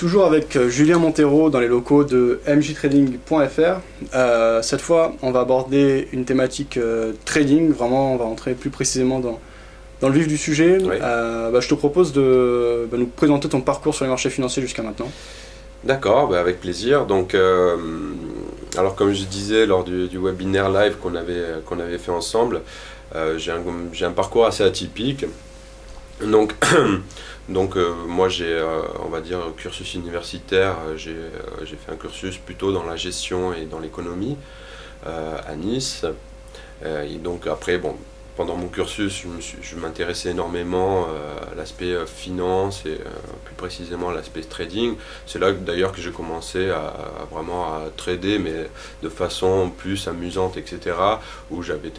toujours avec Julien Montero dans les locaux de mjtrading.fr. Cette fois, on va aborder une thématique trading. Vraiment, on va entrer plus précisément dans le vif du sujet. Oui. Je te propose de nous présenter ton parcours sur les marchés financiers jusqu'à maintenant. D'accord, avec plaisir. Donc, alors comme je disais lors du webinaire live qu'on avait fait ensemble, j'ai un parcours assez atypique. Donc, moi j'ai, on va dire, cursus universitaire, j'ai fait un cursus plutôt dans la gestion et dans l'économie à Nice. Et donc après, bon, pendant mon cursus, je m'intéressais énormément à l'aspect finance et plus précisément à l'aspect trading. C'est là d'ailleurs que j'ai commencé à vraiment à trader, mais de façon plus amusante, etc. Où j'avais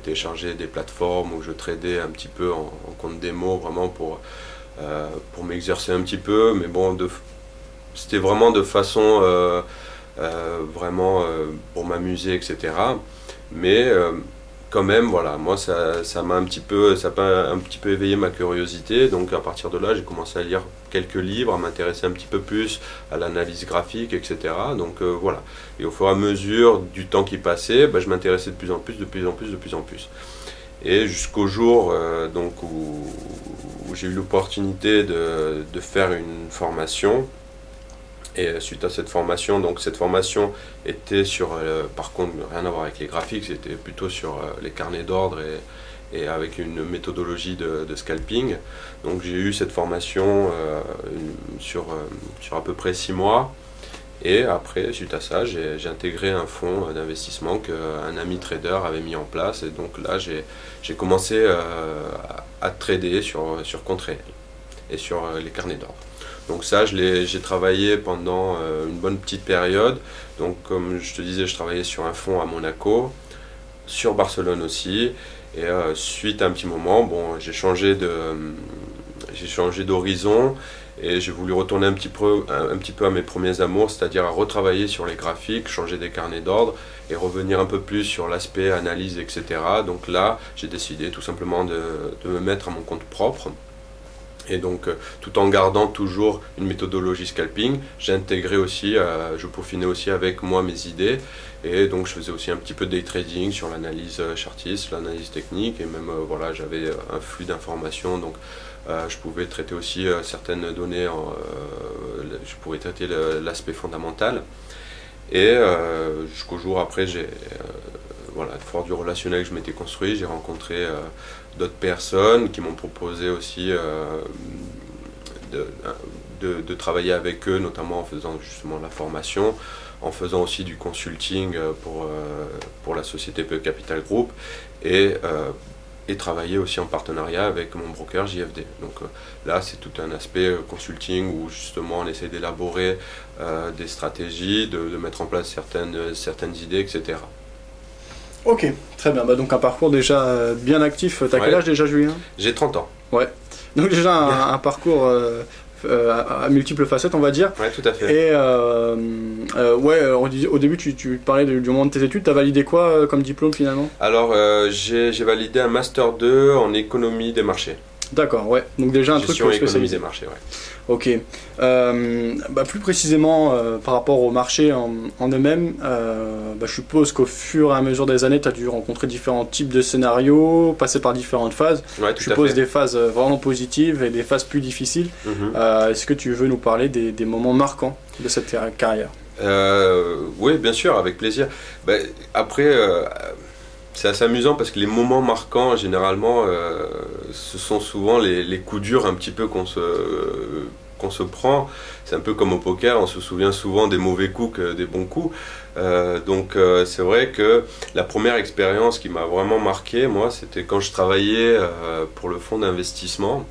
téléchargé des plateformes où je tradais un petit peu en compte démo, vraiment pour m'exercer un petit peu. Mais bon, c'était vraiment de façon vraiment pour m'amuser, etc. Mais quand même, voilà, moi ça m'a un petit peu éveillé ma curiosité. Donc à partir de là, j'ai commencé à lire quelques livres, à m'intéresser un petit peu plus à l'analyse graphique, etc. Donc voilà. Et au fur et à mesure du temps qui passait, je m'intéressais de plus en plus. Et jusqu'au jour donc où j'ai eu l'opportunité de faire une formation. Et suite à cette formation, donc cette formation était sur, par contre, rien à voir avec les graphiques, c'était plutôt sur les carnets d'ordre et avec une méthodologie de scalping. Donc j'ai eu cette formation sur à peu près 6 mois. Et après, suite à ça, j'ai intégré un fonds d'investissement qu'un ami trader avait mis en place. Et donc là, j'ai commencé à trader sur compte réel et sur les carnets d'ordre. Donc ça, j'ai travaillé pendant une bonne petite période. Donc comme je te disais, je travaillais sur un fonds à Monaco, sur Barcelone aussi. Et suite à un petit moment, bon, j'ai changé d'horizon et j'ai voulu retourner un petit peu à mes premiers amours, c'est-à-dire à retravailler sur les graphiques, changer des carnets d'ordre et revenir un peu plus sur l'aspect analyse, etc. Donc là, j'ai décidé tout simplement de me mettre à mon compte propre. Et donc, tout en gardant toujours une méthodologie scalping, j'ai intégré aussi, je peaufinais aussi avec moi mes idées. Et donc, je faisais aussi un petit peu de day trading sur l'analyse chartiste, l'analyse technique. Et même, voilà, j'avais un flux d'informations. Donc, je pouvais traiter aussi certaines données, je pouvais traiter l'aspect fondamental. Et jusqu'au jour après, voilà, fort du relationnel que je m'étais construit, j'ai rencontré d'autres personnes qui m'ont proposé aussi de travailler avec eux, notamment en faisant justement la formation, en faisant aussi du consulting pour la société PE Capital Group et travailler aussi en partenariat avec mon broker JFD. Donc là, c'est tout un aspect consulting où justement on essaie d'élaborer des stratégies, de mettre en place certaines idées, etc. Ok, très bien. Donc un parcours déjà bien actif. T'as quel âge déjà, Julien? J'ai 30 ans. Ouais. Donc déjà un parcours à multiples facettes, on va dire. Ouais, tout à fait. Et au début, tu parlais du moment de tes études. T'as validé quoi comme diplôme finalement? Alors, j'ai validé un Master 2 en économie des marchés. D'accord, ouais. Donc déjà un Gestion truc et économie spécialisé. des marchés, ouais. Ok. Plus précisément par rapport au marché en eux-mêmes, je suppose qu'au fur et à mesure des années, tu as dû rencontrer différents types de scénarios, passer par différentes phases. Ouais, je suppose des phases vraiment positives et des phases plus difficiles. Est-ce que tu veux nous parler des moments marquants de cette carrière? Oui, bien sûr, avec plaisir. Après, c'est assez amusant parce que les moments marquants, généralement, ce sont souvent les coups durs un petit peu qu'on se prend. C'est un peu comme au poker, on se souvient souvent des mauvais coups que des bons coups. Donc c'est vrai que la première expérience qui m'a vraiment marqué, moi, c'était quand je travaillais pour le fonds d'investissement.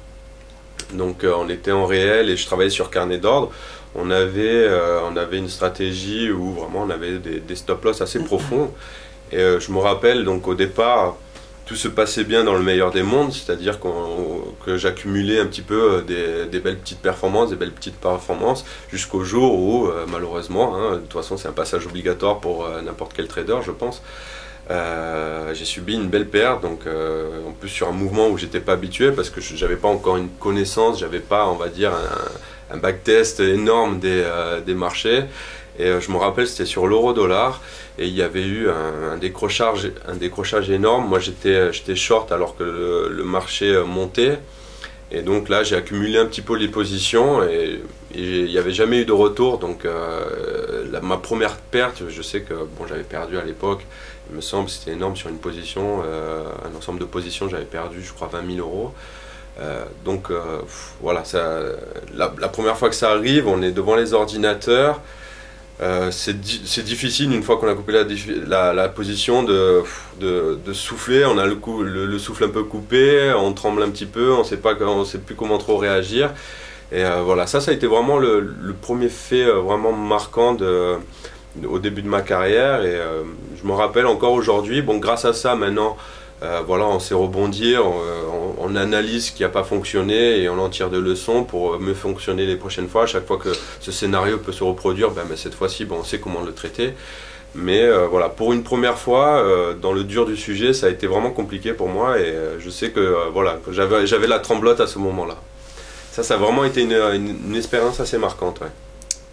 Donc on était en réel et je travaillais sur carnet d'ordre. On avait une stratégie où vraiment on avait des stop-loss assez profonds. Et je me rappelle, donc au départ, tout se passait bien dans le meilleur des mondes, c'est-à-dire que j'accumulais un petit peu des belles petites performances, jusqu'au jour où, malheureusement, de toute façon c'est un passage obligatoire pour n'importe quel trader, je pense, j'ai subi une belle perte, donc en plus sur un mouvement où j'étais pas habitué, parce que j'avais pas encore une connaissance, j'avais pas, on va dire, un backtest énorme des marchés. Et je me rappelle, c'était sur l'euro-dollar et il y avait eu un décrochage énorme. Moi, j'étais short alors que le marché montait. Et donc là, j'ai accumulé un petit peu les positions et il n'y avait jamais eu de retour. Donc ma première perte, je sais que bon, j'avais perdu à l'époque, il me semble, c'était énorme sur une position, un ensemble de positions, j'avais perdu, je crois, 20 000 euros. Voilà, la première fois que ça arrive, on est devant les ordinateurs. C'est difficile une fois qu'on a coupé la position de souffler, on a le souffle un peu coupé, on tremble un petit peu, on sait plus comment trop réagir. Et voilà, ça a été vraiment le premier fait vraiment marquant au début de ma carrière. Et je me rappelle encore aujourd'hui, bon, grâce à ça maintenant, voilà, on sait rebondir, on analyse ce qui n'a pas fonctionné et on en tire des leçons pour mieux fonctionner les prochaines fois. À chaque fois que ce scénario peut se reproduire, ben, cette fois-ci, ben, on sait comment le traiter. Mais voilà, pour une première fois, dans le dur du sujet, ça a été vraiment compliqué pour moi et je sais que voilà, que j'avais la tremblote à ce moment-là. Ça a vraiment été une expérience assez marquante. Ouais.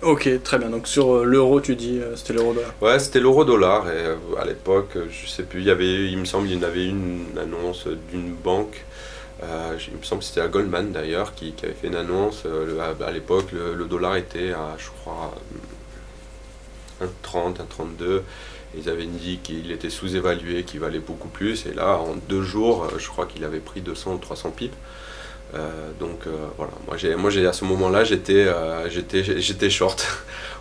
Ok, très bien. Donc sur l'euro, tu dis, c'était l'euro-dollar. Ouais, c'était l'euro-dollar. Et à l'époque, je sais plus, il me semble qu'il y avait eu une annonce d'une banque. Il me semble que c'était à Goldman d'ailleurs qui avait fait une annonce. À l'époque, le dollar était à, je crois, 1,30, 1,32. Ils avaient dit qu'il était sous-évalué, qu'il valait beaucoup plus. Et là, en 2 jours, je crois qu'il avait pris 200 ou 300 pips. Voilà, moi à ce moment-là j'étais short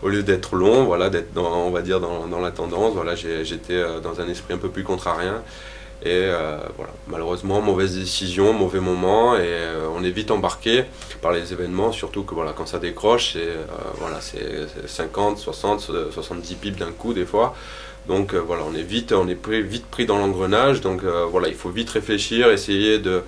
au lieu d'être long, voilà, d'être on va dire dans la tendance, voilà, j'étais dans un esprit un peu plus contrarien et voilà, malheureusement mauvaise décision, mauvais moment et on est vite embarqué par les événements, surtout que voilà, quand ça décroche voilà, c'est 50, 60, 70 pips d'un coup des fois. Donc voilà, on est vite pris dans l'engrenage, donc voilà, il faut vite réfléchir, essayer de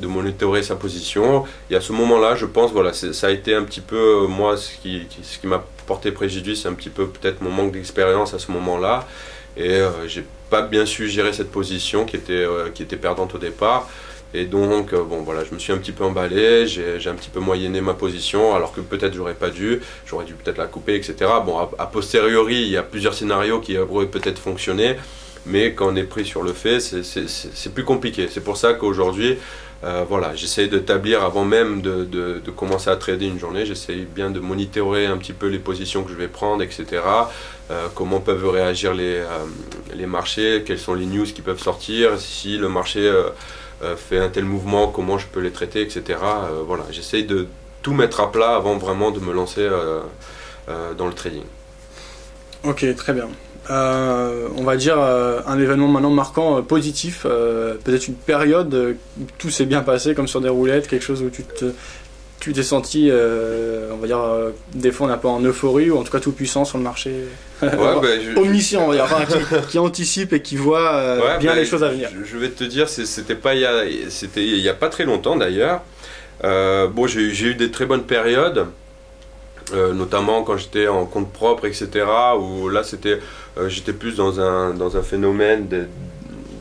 monitorer sa position. Et à ce moment-là, je pense, voilà, ça a été un petit peu, moi, ce qui m'a porté préjudice, c'est un petit peu peut-être mon manque d'expérience à ce moment-là. Et j'ai pas bien su gérer cette position qui était perdante au départ. Et donc, bon, voilà, je me suis un petit peu emballé, j'ai un petit peu moyenné ma position, alors que peut-être j'aurais dû peut-être la couper, etc. Bon, a posteriori, il y a plusieurs scénarios qui auraient peut-être fonctionné. Mais quand on est pris sur le fait, c'est plus compliqué. C'est pour ça qu'aujourd'hui, voilà, j'essaye d'établir avant même de commencer à trader une journée, j'essaye bien de monitorer un petit peu les positions que je vais prendre, etc. Comment peuvent réagir les marchés, quelles sont les news qui peuvent sortir, si le marché fait un tel mouvement, comment je peux les traiter, etc. Voilà, j'essaye de tout mettre à plat avant vraiment de me lancer dans le trading. Ok, très bien. On va dire un événement maintenant marquant positif, peut-être une période où tout s'est bien passé comme sur des roulettes, quelque chose où tu t'es senti, on va dire, des fois un peu en euphorie ou en tout cas tout puissant sur le marché, omniscient, on va dire, enfin, qui anticipe et qui voit bien les choses à venir. Je vais te dire, c'était il y a pas très longtemps d'ailleurs. Bon, j'ai eu des très bonnes périodes. Notamment quand j'étais en compte propre, etc. Où là j'étais plus dans un phénomène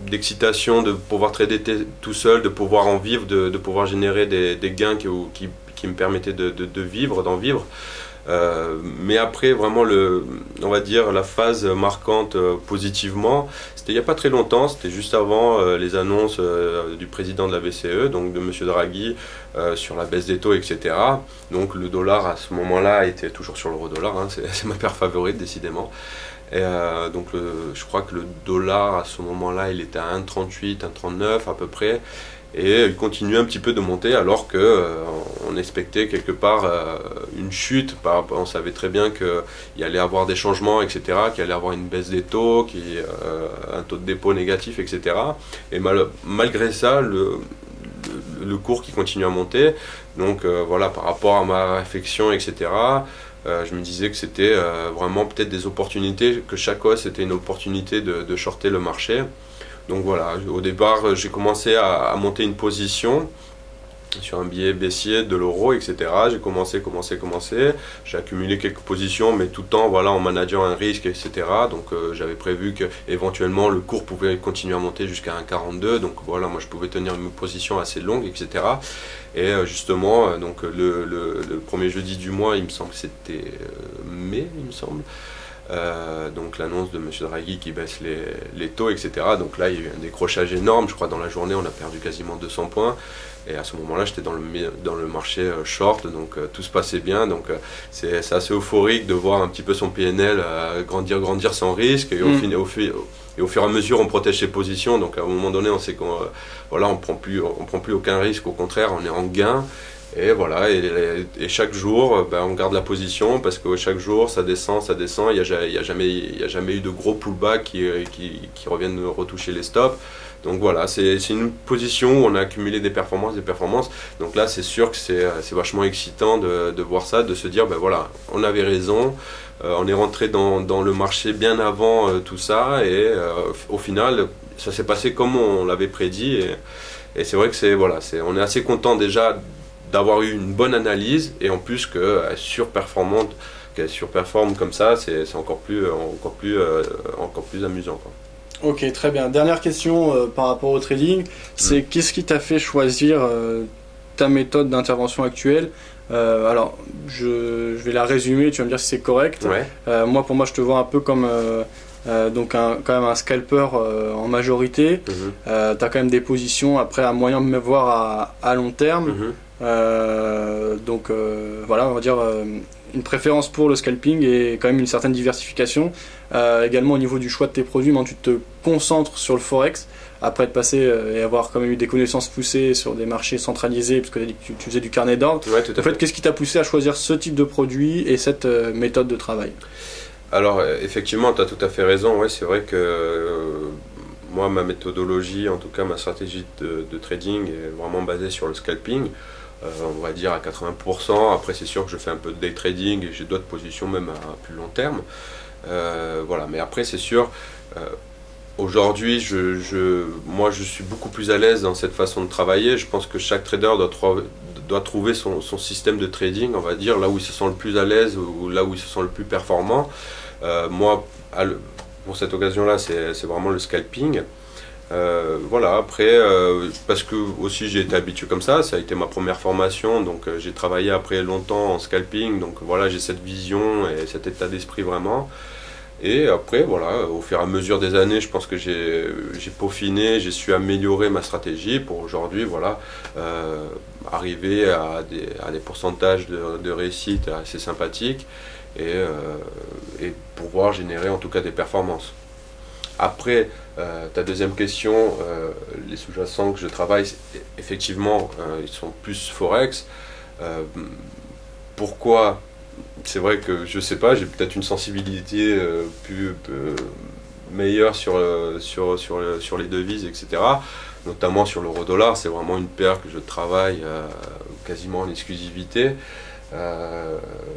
d'excitation, de pouvoir trader tout seul, de pouvoir en vivre, de pouvoir générer des gains qui me permettaient d'en vivre. Mais après vraiment on va dire la phase marquante positivement, c'était il n'y a pas très longtemps, c'était juste avant les annonces du président de la BCE, donc de monsieur Draghi, sur la baisse des taux, etc. Donc le dollar à ce moment-là était toujours sur l'euro-dollar, hein, c'est ma paire favorite décidément. Et donc je crois que le dollar à ce moment-là il était à 1,38, 1,39 à peu près. Et il continue un petit peu de monter alors que on expectait quelque part une chute. On savait très bien qu'il allait avoir des changements, etc., qu'il allait avoir une baisse des taux, un taux de dépôt négatif, etc. Et malgré ça, le cours qui continue à monter. Donc voilà, par rapport à ma réflexion, etc., je me disais que c'était vraiment peut-être des opportunités, que chaque hausse était une opportunité de shorter le marché. Donc voilà, au départ, j'ai commencé à monter une position sur un billet baissier de l'euro, etc. J'ai commencé. J'ai accumulé quelques positions, mais tout le temps, voilà, en manageant un risque, etc. Donc j'avais prévu qu'éventuellement le cours pouvait continuer à monter jusqu'à 1,42. Donc voilà, moi je pouvais tenir une position assez longue, etc. Et justement, donc le premier jeudi du mois, il me semble que c'était mai, il me semble. Donc l'annonce de M. Draghi qui baisse les taux, etc. Donc là, il y a eu un décrochage énorme. Je crois dans la journée, on a perdu quasiment 200 points. Et à ce moment-là, j'étais dans le marché short, donc tout se passait bien. Donc c'est assez euphorique de voir un petit peu son PNL grandir sans risque. Et au fur et à mesure, on protège ses positions. Donc à un moment donné, on sait qu'on voilà, on prend plus aucun risque. Au contraire, on est en gain. Et voilà, et chaque jour, ben, on garde la position parce que chaque jour, ça descend. Il n'y a jamais eu de gros pullback qui reviennent retoucher les stops. Donc voilà, c'est une position où on a accumulé des performances. Donc là, c'est sûr que c'est vachement excitant de voir ça, de se dire, ben voilà, on avait raison, on est rentré dans le marché bien avant tout ça, et au final, ça s'est passé comme on l'avait prédit. Et c'est vrai que on est assez content déjà d'avoir eu une bonne analyse, et en plus qu'elle surperforme comme ça, c'est encore plus amusant, quoi. Ok, très bien. Dernière question par rapport au trading, c'est qu'est-ce qui t'a fait choisir ta méthode d'intervention actuelle? Alors, je vais la résumer, tu vas me dire si c'est correct. Ouais. Pour moi, je te vois un peu comme donc quand même un scalper en majorité. Tu as quand même des positions après à moyen voire à long terme. Voilà, on va dire une préférence pour le scalping et quand même une certaine diversification. Également au niveau du choix de tes produits, tu te concentres sur le forex après être passé et avoir quand même eu des connaissances poussées sur des marchés centralisés, parce que tu faisais du carnet d'ordre. Ouais, tout à fait. Qu'est-ce qui t'a poussé à choisir ce type de produit et cette méthode de travail? Alors effectivement, tu as tout à fait raison. Ouais, c'est vrai que moi, ma méthodologie, en tout cas ma stratégie de trading est vraiment basée sur le scalping. On va dire à 80%. Après, c'est sûr que je fais un peu de day trading et j'ai d'autres positions même à plus long terme. Voilà, mais après, c'est sûr, aujourd'hui, moi, je suis beaucoup plus à l'aise dans cette façon de travailler. Je pense que chaque trader doit trouver son système de trading, on va dire, là où il se sent le plus à l'aise ou là où il se sent le plus performant. Moi, pour cette occasion-là, c'est vraiment le scalping. Voilà, après, parce que aussi j'ai été habitué comme ça a été ma première formation, donc j'ai travaillé après longtemps en scalping, donc voilà, j'ai cette vision et cet état d'esprit vraiment. Et après, voilà, au fur et à mesure des années, je pense que j'ai peaufiné, j'ai su améliorer ma stratégie pour aujourd'hui, voilà, arriver à des pourcentages de réussite assez sympathiques et pouvoir générer en tout cas des performances. Après, ta deuxième question, les sous-jacents que je travaille, effectivement, ils sont plus forex. Pourquoi? C'est vrai que je sais pas, j'ai peut-être une sensibilité meilleure sur les devises, etc. Notamment sur l'euro-dollar, c'est vraiment une paire que je travaille quasiment en exclusivité.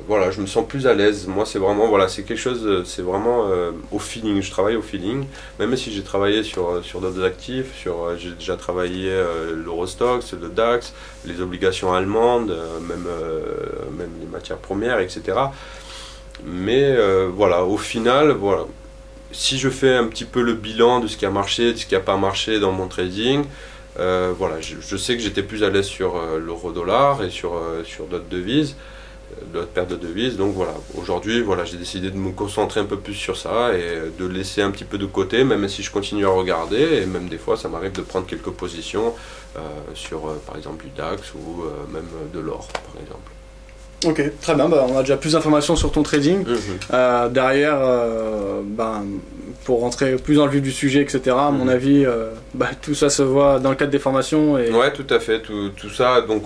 Voilà, je me sens plus à l'aise. Moi, c'est vraiment, voilà, c'est quelque chose, c'est vraiment au feeling. Je travaille au feeling, même si j'ai travaillé sur d'autres actifs. J'ai déjà travaillé l'Eurostoxx, le DAX, les obligations allemandes, même les matières premières, etc. Mais voilà, au final, voilà, si je fais un petit peu le bilan de ce qui a marché, de ce qui n'a pas marché dans mon trading. Voilà, je sais que j'étais plus à l'aise sur l'euro-dollar et sur d'autres devises, d'autres paires de devises. Donc voilà, aujourd'hui, voilà, j'ai décidé de me concentrer un peu plus sur ça et de laisser un petit peu de côté, même si je continue à regarder. Et même des fois, ça m'arrive de prendre quelques positions sur, par exemple, du DAX ou même de l'or, par exemple. Ok, très bien, on a déjà plus d'informations sur ton trading. Derrière, pour rentrer plus dans le vif du sujet, etc., à mon avis, tout ça se voit dans le cadre des formations. Ouais, tout à fait, tout ça, donc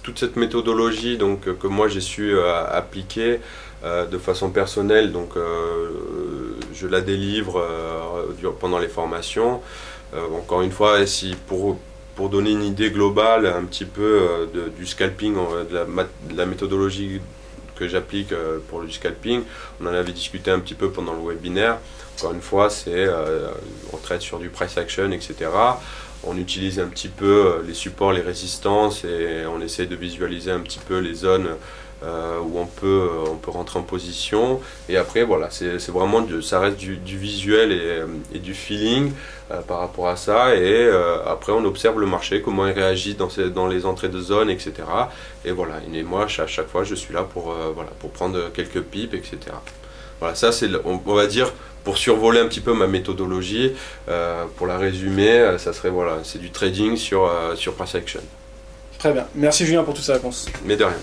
toute cette méthodologie donc, que moi j'ai su appliquer de façon personnelle, donc je la délivre pendant les formations. Encore une fois, pour donner une idée globale un petit peu du scalping, de la méthodologie que j'applique pour le scalping, on en avait discuté un petit peu pendant le webinaire. Encore une fois, on traite sur du price action, etc. on utilise un petit peu les supports, les résistances et on essaie de visualiser un petit peu les zones où on peut rentrer en position. Et après, voilà, c'est vraiment ça reste du visuel et du feeling par rapport à ça. Et après, on observe le marché, comment il réagit dans les entrées de zone, etc. Et voilà, et moi, à chaque fois, je suis là pour prendre quelques pipes, etc. Voilà, ça, c'est, on va dire, pour survoler un petit peu ma méthodologie, pour la résumer, ça serait, voilà, c'est du trading sur price action. Très bien. Merci Julien pour toutes ces réponses. Mais de rien.